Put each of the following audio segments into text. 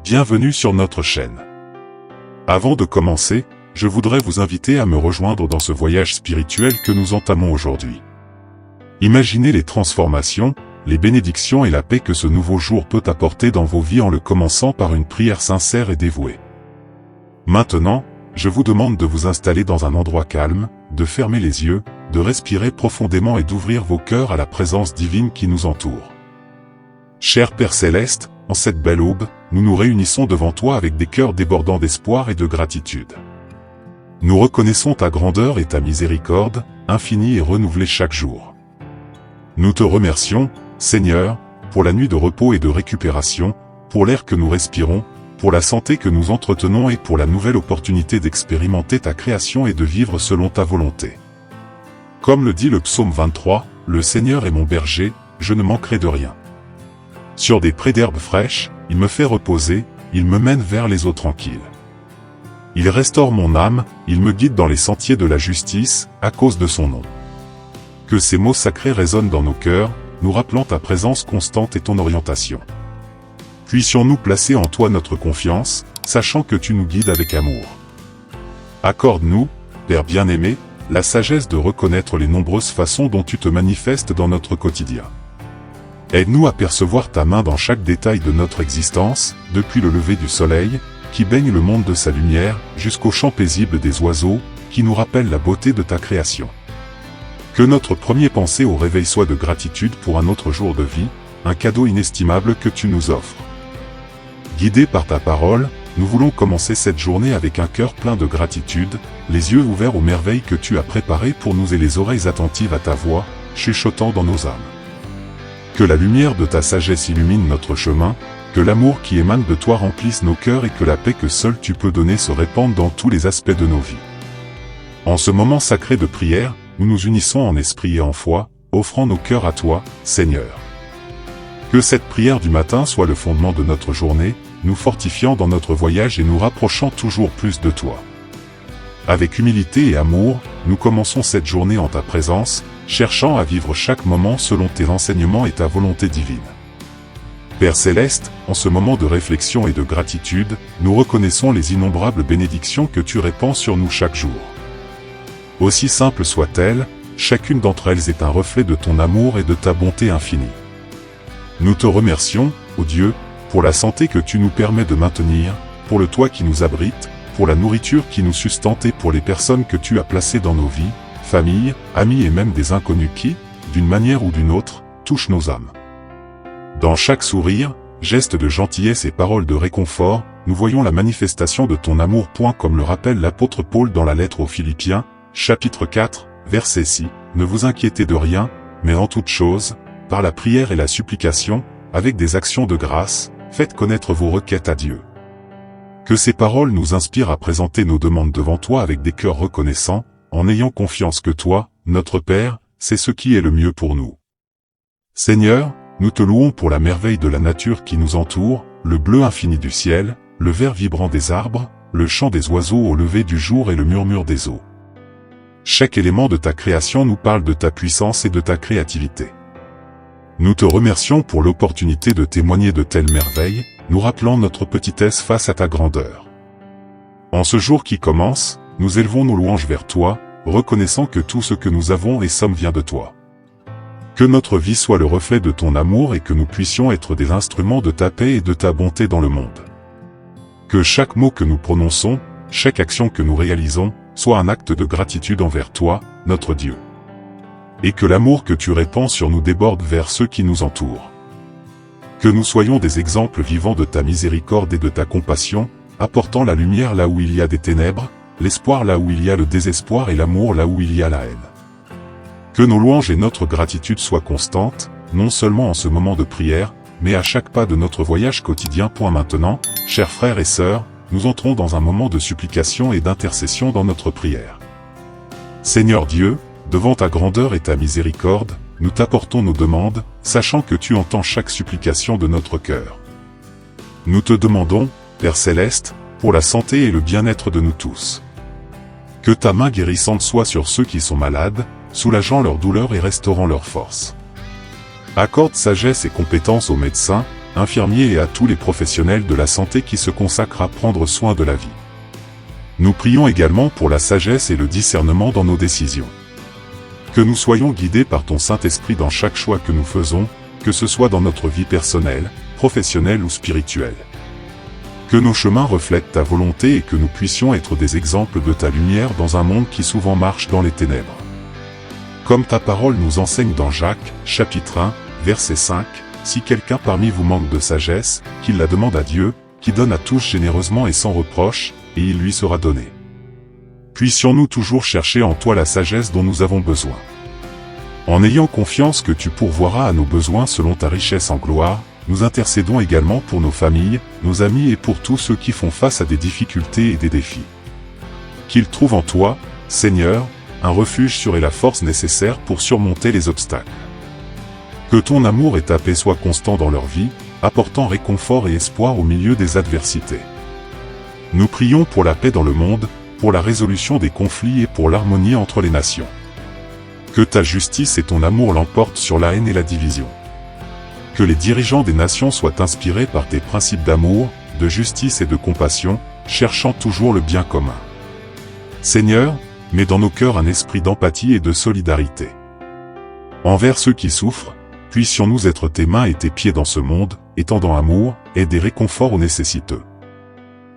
Bienvenue sur notre chaîne. Avant de commencer, je voudrais vous inviter à me rejoindre dans ce voyage spirituel que nous entamons aujourd'hui. Imaginez les transformations, les bénédictions et la paix que ce nouveau jour peut apporter dans vos vies en le commençant par une prière sincère et dévouée. Maintenant, je vous demande de vous installer dans un endroit calme, de fermer les yeux, de respirer profondément et d'ouvrir vos cœurs à la présence divine qui nous entoure. Cher Père Céleste, en cette belle aube, nous nous réunissons devant toi avec des cœurs débordants d'espoir et de gratitude. Nous reconnaissons ta grandeur et ta miséricorde, infinie et renouvelée chaque jour. Nous te remercions, Seigneur, pour la nuit de repos et de récupération, pour l'air que nous respirons, pour la santé que nous entretenons et pour la nouvelle opportunité d'expérimenter ta création et de vivre selon ta volonté. Comme le dit le psaume 23, « Le Seigneur est mon berger, je ne manquerai de rien. Sur des prés d'herbes fraîches, il me fait reposer, il me mène vers les eaux tranquilles. Il restaure mon âme, il me guide dans les sentiers de la justice, à cause de son nom. » Que ces mots sacrés résonnent dans nos cœurs, nous rappelant ta présence constante et ton orientation. Puissions-nous placer en toi notre confiance, sachant que tu nous guides avec amour. Accorde-nous, Père bien-aimé, la sagesse de reconnaître les nombreuses façons dont tu te manifestes dans notre quotidien. Aide-nous à percevoir ta main dans chaque détail de notre existence, depuis le lever du soleil, qui baigne le monde de sa lumière, jusqu'au chant paisible des oiseaux, qui nous rappelle la beauté de ta création. Que notre premier pensée au réveil soit de gratitude pour un autre jour de vie, un cadeau inestimable que tu nous offres. Guidés par ta parole, nous voulons commencer cette journée avec un cœur plein de gratitude, les yeux ouverts aux merveilles que tu as préparées pour nous et les oreilles attentives à ta voix, chuchotant dans nos âmes. Que la lumière de ta sagesse illumine notre chemin, que l'amour qui émane de toi remplisse nos cœurs et que la paix que seul tu peux donner se répande dans tous les aspects de nos vies. En ce moment sacré de prière, nous nous unissons en esprit et en foi, offrant nos cœurs à toi, Seigneur. Que cette prière du matin soit le fondement de notre journée, nous fortifiant dans notre voyage et nous rapprochant toujours plus de toi. Avec humilité et amour, nous commençons cette journée en ta présence, cherchant à vivre chaque moment selon tes enseignements et ta volonté divine. Père Céleste, en ce moment de réflexion et de gratitude, nous reconnaissons les innombrables bénédictions que tu répands sur nous chaque jour. Aussi simples soient-elles, chacune d'entre elles est un reflet de ton amour et de ta bonté infinie. Nous te remercions, ô Dieu, pour la santé que tu nous permets de maintenir, pour le toit qui nous abrite, pour la nourriture qui nous sustente et pour les personnes que tu as placées dans nos vies, familles, amis et même des inconnus qui, d'une manière ou d'une autre, touchent nos âmes. Dans chaque sourire, geste de gentillesse et parole de réconfort, nous voyons la manifestation de ton amour. Comme le rappelle l'apôtre Paul dans la lettre aux Philippiens, chapitre 4, verset 6, « Ne vous inquiétez de rien, mais en toute chose, par la prière et la supplication, avec des actions de grâce, faites connaître vos requêtes à Dieu. » Que ces paroles nous inspirent à présenter nos demandes devant toi avec des cœurs reconnaissants, en ayant confiance que toi, notre Père, c'est ce qui est le mieux pour nous. Seigneur, nous te louons pour la merveille de la nature qui nous entoure, le bleu infini du ciel, le vert vibrant des arbres, le chant des oiseaux au lever du jour et le murmure des eaux. Chaque élément de ta création nous parle de ta puissance et de ta créativité. Nous te remercions pour l'opportunité de témoigner de telles merveilles, nous rappelant notre petitesse face à ta grandeur. En ce jour qui commence, nous élevons nos louanges vers toi, reconnaissant que tout ce que nous avons et sommes vient de toi. Que notre vie soit le reflet de ton amour et que nous puissions être des instruments de ta paix et de ta bonté dans le monde. Que chaque mot que nous prononçons, chaque action que nous réalisons, soit un acte de gratitude envers toi, notre Dieu. Et que l'amour que tu répands sur nous déborde vers ceux qui nous entourent. Que nous soyons des exemples vivants de ta miséricorde et de ta compassion, apportant la lumière là où il y a des ténèbres, l'espoir là où il y a le désespoir et l'amour là où il y a la haine. Que nos louanges et notre gratitude soient constantes, non seulement en ce moment de prière, mais à chaque pas de notre voyage quotidien. Maintenant, chers frères et sœurs, nous entrons dans un moment de supplication et d'intercession dans notre prière. Seigneur Dieu, devant ta grandeur et ta miséricorde, nous t'apportons nos demandes, sachant que tu entends chaque supplication de notre cœur. Nous te demandons, Père Céleste, pour la santé et le bien-être de nous tous. Que ta main guérissante soit sur ceux qui sont malades, soulageant leur douleur et restaurant leur force. Accorde sagesse et compétence aux médecins, infirmiers et à tous les professionnels de la santé qui se consacrent à prendre soin de la vie. Nous prions également pour la sagesse et le discernement dans nos décisions. Que nous soyons guidés par ton Saint-Esprit dans chaque choix que nous faisons, que ce soit dans notre vie personnelle, professionnelle ou spirituelle. Que nos chemins reflètent ta volonté et que nous puissions être des exemples de ta lumière dans un monde qui souvent marche dans les ténèbres. Comme ta parole nous enseigne dans Jacques, chapitre 1, verset 5, « Si quelqu'un parmi vous manque de sagesse, qu'il la demande à Dieu, qui donne à tous généreusement et sans reproche, et il lui sera donné. » Puissions-nous toujours chercher en toi la sagesse dont nous avons besoin. En ayant confiance que tu pourvoiras à nos besoins selon ta richesse en gloire, nous intercédons également pour nos familles, nos amis et pour tous ceux qui font face à des difficultés et des défis. Qu'ils trouvent en toi, Seigneur, un refuge sûr et la force nécessaire pour surmonter les obstacles. Que ton amour et ta paix soient constants dans leur vie, apportant réconfort et espoir au milieu des adversités. Nous prions pour la paix dans le monde, pour la résolution des conflits et pour l'harmonie entre les nations. Que ta justice et ton amour l'emportent sur la haine et la division. Que les dirigeants des nations soient inspirés par tes principes d'amour, de justice et de compassion, cherchant toujours le bien commun. Seigneur, mets dans nos cœurs un esprit d'empathie et de solidarité. Envers ceux qui souffrent, puissions-nous être tes mains et tes pieds dans ce monde, étendant amour, aide et réconfort aux nécessiteux.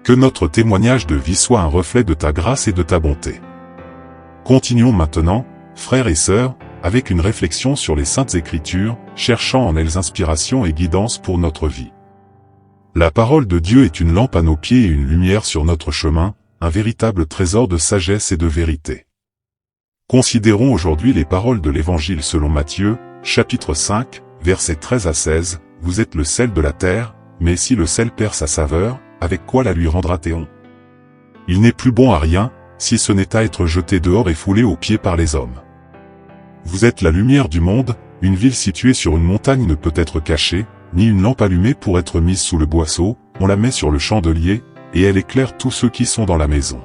Que notre témoignage de vie soit un reflet de ta grâce et de ta bonté. Continuons maintenant, frères et sœurs, avec une réflexion sur les Saintes Écritures, cherchant en elles inspiration et guidance pour notre vie. La parole de Dieu est une lampe à nos pieds et une lumière sur notre chemin, un véritable trésor de sagesse et de vérité. Considérons aujourd'hui les paroles de l'Évangile selon Matthieu, chapitre 5, versets 13 à 16, « Vous êtes le sel de la terre, mais si le sel perd sa saveur, avec quoi la lui rendra-t-on? Il n'est plus bon à rien, si ce n'est à être jeté dehors et foulé aux pieds par les hommes. Vous êtes la lumière du monde, une ville située sur une montagne ne peut être cachée, ni une lampe allumée pour être mise sous le boisseau, on la met sur le chandelier, et elle éclaire tous ceux qui sont dans la maison.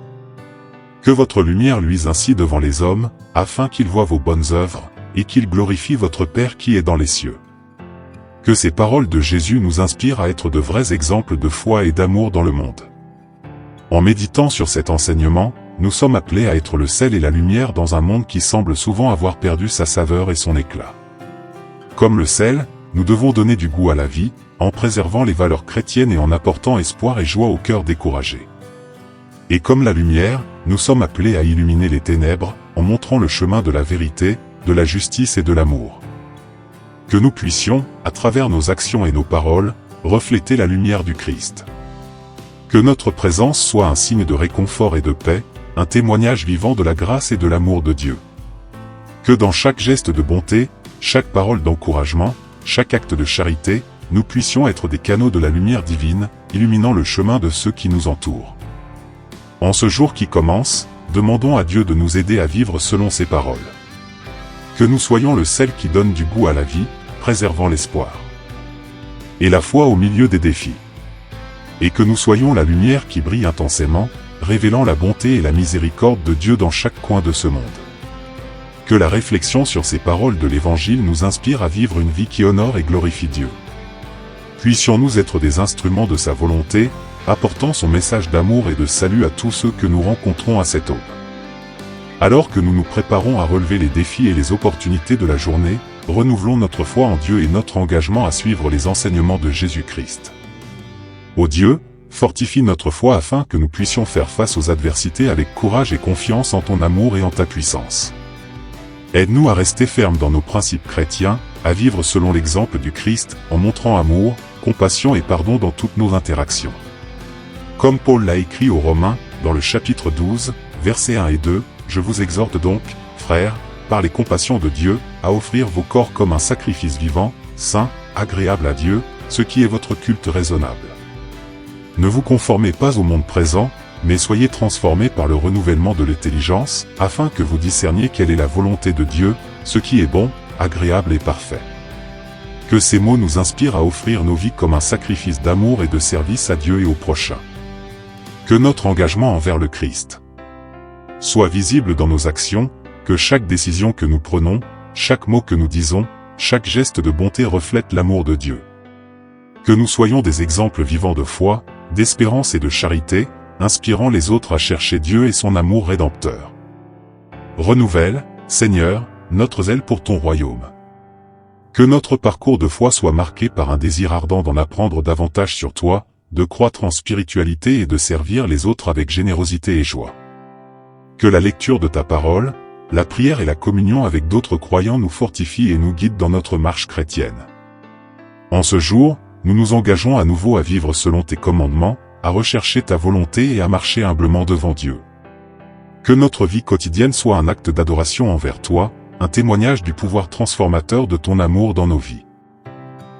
Que votre lumière luise ainsi devant les hommes, afin qu'ils voient vos bonnes œuvres, et qu'ils glorifient votre Père qui est dans les cieux. » Que ces paroles de Jésus nous inspirent à être de vrais exemples de foi et d'amour dans le monde. En méditant sur cet enseignement, nous sommes appelés à être le sel et la lumière dans un monde qui semble souvent avoir perdu sa saveur et son éclat. Comme le sel, nous devons donner du goût à la vie, en préservant les valeurs chrétiennes et en apportant espoir et joie aux cœurs découragés. Et comme la lumière, nous sommes appelés à illuminer les ténèbres, en montrant le chemin de la vérité, de la justice et de l'amour. Que nous puissions, à travers nos actions et nos paroles, refléter la lumière du Christ. Que notre présence soit un signe de réconfort et de paix, un témoignage vivant de la grâce et de l'amour de Dieu. Que dans chaque geste de bonté, chaque parole d'encouragement, chaque acte de charité, nous puissions être des canaux de la lumière divine, illuminant le chemin de ceux qui nous entourent. En ce jour qui commence, demandons à Dieu de nous aider à vivre selon ses paroles. Que nous soyons le sel qui donne du goût à la vie, préservant l'espoir et la foi au milieu des défis. Et que nous soyons la lumière qui brille intensément, révélant la bonté et la miséricorde de Dieu dans chaque coin de ce monde. Que la réflexion sur ces paroles de l'Évangile nous inspire à vivre une vie qui honore et glorifie Dieu. Puissions-nous être des instruments de sa volonté, apportant son message d'amour et de salut à tous ceux que nous rencontrons à cette aube. Alors que nous nous préparons à relever les défis et les opportunités de la journée, renouvelons notre foi en Dieu et notre engagement à suivre les enseignements de Jésus-Christ. Ô Dieu, fortifie notre foi afin que nous puissions faire face aux adversités avec courage et confiance en ton amour et en ta puissance. Aide-nous à rester fermes dans nos principes chrétiens, à vivre selon l'exemple du Christ, en montrant amour, compassion et pardon dans toutes nos interactions. Comme Paul l'a écrit aux Romains, dans le chapitre 12, versets 1 et 2, « Je vous exhorte donc, frères, par les compassions de Dieu, à offrir vos corps comme un sacrifice vivant, saint, agréable à Dieu, ce qui est votre culte raisonnable. Ne vous conformez pas au monde présent, mais soyez transformés par le renouvellement de l'intelligence, afin que vous discerniez quelle est la volonté de Dieu, ce qui est bon, agréable et parfait. » Que ces mots nous inspirent à offrir nos vies comme un sacrifice d'amour et de service à Dieu et au prochain. Que notre engagement envers le Christ soit visible dans nos actions, que chaque décision que nous prenons, chaque mot que nous disons, chaque geste de bonté reflète l'amour de Dieu. Que nous soyons des exemples vivants de foi, d'espérance et de charité, inspirant les autres à chercher Dieu et son amour rédempteur. Renouvelle, Seigneur, notre zèle pour ton royaume. Que notre parcours de foi soit marqué par un désir ardent d'en apprendre davantage sur toi, de croître en spiritualité et de servir les autres avec générosité et joie. Que la lecture de ta parole, la prière et la communion avec d'autres croyants nous fortifient et nous guident dans notre marche chrétienne. En ce jour, nous nous engageons à nouveau à vivre selon tes commandements, à rechercher ta volonté et à marcher humblement devant Dieu. Que notre vie quotidienne soit un acte d'adoration envers toi, un témoignage du pouvoir transformateur de ton amour dans nos vies.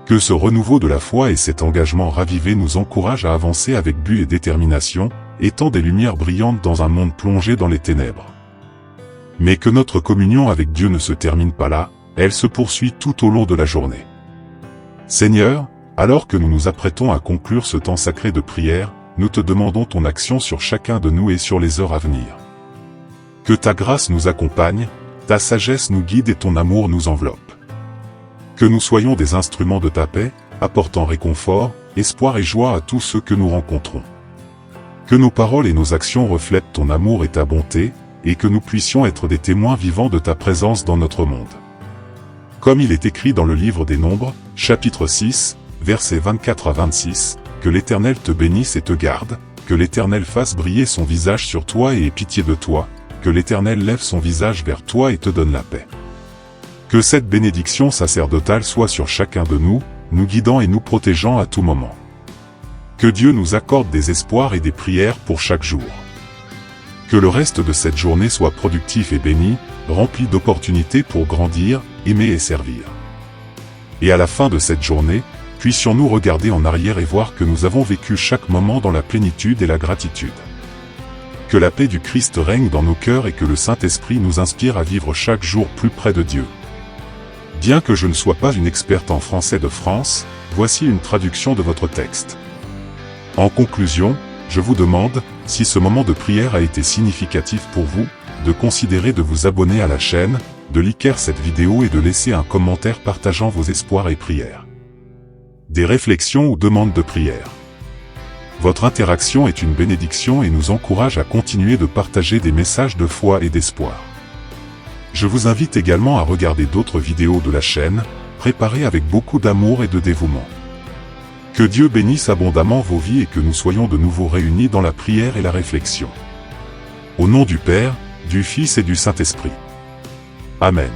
Que ce renouveau de la foi et cet engagement ravivé nous encouragent à avancer avec but et détermination, étant des lumières brillantes dans un monde plongé dans les ténèbres. Mais que notre communion avec Dieu ne se termine pas là, elle se poursuit tout au long de la journée. Seigneur, alors que nous nous apprêtons à conclure ce temps sacré de prière, nous te demandons ton action sur chacun de nous et sur les heures à venir. Que ta grâce nous accompagne, ta sagesse nous guide et ton amour nous enveloppe. Que nous soyons des instruments de ta paix, apportant réconfort, espoir et joie à tous ceux que nous rencontrons. Que nos paroles et nos actions reflètent ton amour et ta bonté, et que nous puissions être des témoins vivants de ta présence dans notre monde. Comme il est écrit dans le livre des Nombres, chapitre 6, versets 24 à 26, que l'Éternel te bénisse et te garde, que l'Éternel fasse briller son visage sur toi et ait pitié de toi, que l'Éternel lève son visage vers toi et te donne la paix. Que cette bénédiction sacerdotale soit sur chacun de nous, nous guidant et nous protégeant à tout moment. Que Dieu nous accorde des espoirs et des prières pour chaque jour. Que le reste de cette journée soit productif et béni, rempli d'opportunités pour grandir, aimer et servir. Et à la fin de cette journée, puissions-nous regarder en arrière et voir que nous avons vécu chaque moment dans la plénitude et la gratitude. Que la paix du Christ règne dans nos cœurs et que le Saint-Esprit nous inspire à vivre chaque jour plus près de Dieu. Bien que je ne sois pas une experte en français de France, voici une traduction de votre texte. En conclusion, je vous demande, si ce moment de prière a été significatif pour vous, de considérer de vous abonner à la chaîne, de liker cette vidéo et de laisser un commentaire partageant vos espoirs et prières. Des réflexions ou demandes de prière. Votre interaction est une bénédiction et nous encourage à continuer de partager des messages de foi et d'espoir. Je vous invite également à regarder d'autres vidéos de la chaîne, préparées avec beaucoup d'amour et de dévouement. Que Dieu bénisse abondamment vos vies et que nous soyons de nouveau réunis dans la prière et la réflexion. Au nom du Père, du Fils et du Saint-Esprit. Amen.